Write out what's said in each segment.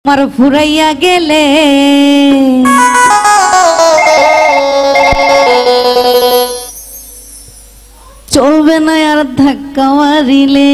আমার ফুরাইয়া গেলে চলবে না আর ধাক্কা মারিলে।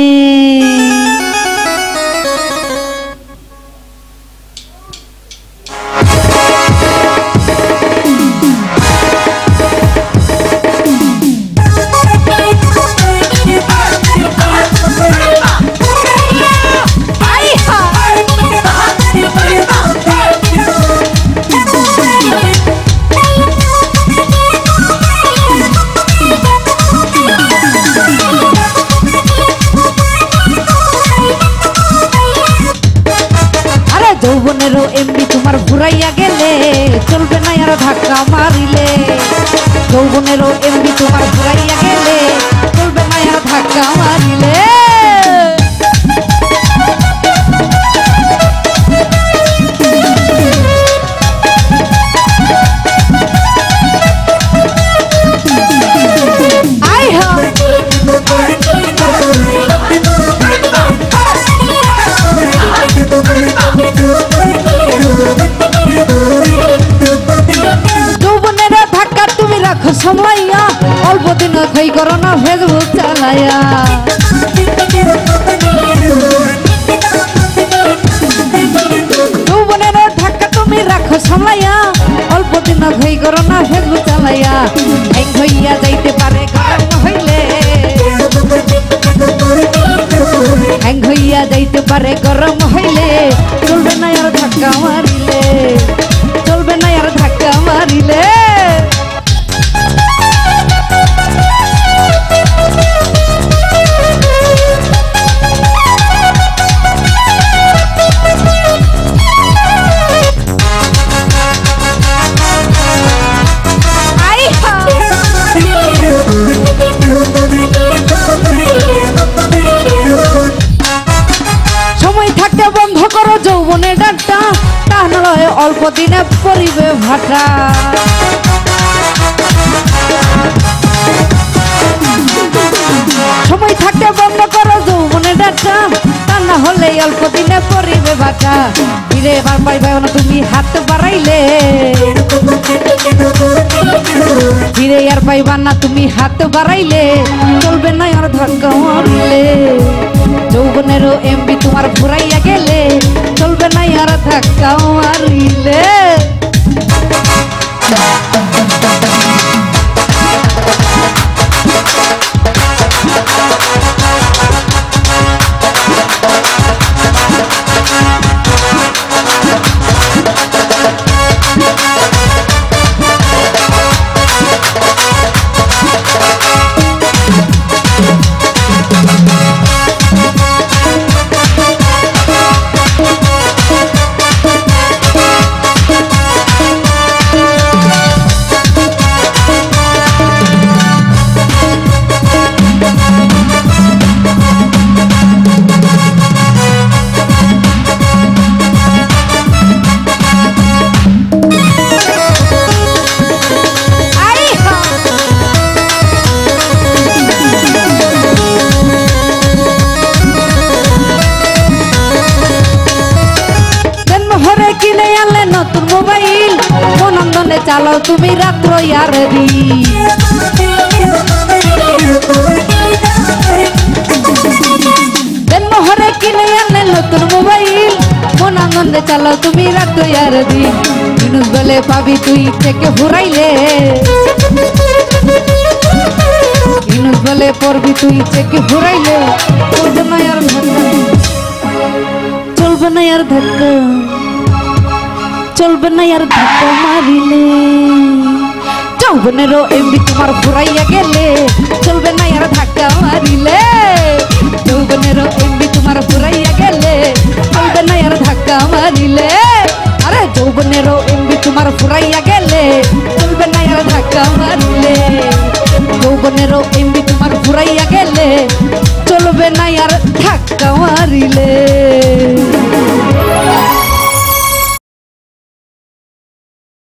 যৌবনেরও এমনি তোমার ঘুরাইয়া গেলে চলবে না আর ধাক্কা মারিলে। যৌবনেরও এমনি তোমার ঘুরাইয়া গেলে চলবে না আর ধাক্কা মারিলে। সময়া অল্প দিন খাই করো না ফেসবুক চালায়া। যৌবনের ধাক্কা তুমি রাখো সামলাইয়া অল্প দিন খাই করো না ফেসবুক চালাইয়া। হ্যাং হইয়া যাইতে পারে গরম হইলে, হ্যাং হইয়া যাইতে পারে গরম হইলে চলবে না আর ধাক্কা মারিলে, চলবে না আর ধাক্কা মারিলে। সময় থাকতে বন্ধ করো যৌবনের ডাক্তার, তা নয় অল্প দিনে পরিবে ভাটা। সময় থাকতে বন্ধ করো যৌবনের ডাক্তার, তা না হলে অল্প দিনে পরিবে ভাটা। ফিরে এবার পাইবে না তুমি হাত বাড়াইলে, ফিরে আর পাইবা না তুমি হাত বাড়াইলে চলবে না আর ধাক্কা মারিলে। যৌবনেরও এমবি তোমার ঘুরাইয়া গেলে চলবে না আর ধাক্কা মারিলে। কিনে আনলে নতুন মোবাইল মনন্দনে চালাও তুমি রাত্র আর দিন। জন্মহরে কিনে আনলে নতুন মোবাইল মনন্দনে চালাও তুমি রাত্র আর দিন। জিনিস বলে পাবি তুই থেকে ঘুরাইলে, জিনিস বলে পড়বি তুই থেকে ঘুরাইলে চলবে না আর ধাক্কা, চলবে না আর ধাক্কা, চলবে না আর ধাক্কা মারিলে। যৌবনেরও এমনি তোমার ঘুরাইয়া গেলে চলবে না আর ধাক্কা মারিলে। যৌবনেরও এমনি তোমার ঘুরাইয়া গেলে চলবে না আর ধাক্কা মারিলে। আরে যৌবনেরও এমনি তোমার ঘুরাইয়া গেলে চলবে না আর ধাক্কা মারিলে। যৌবনেরও এমনি তোমার ঘুরাইয়া গেলে চলবে না আর ধাক্কা মারিলে।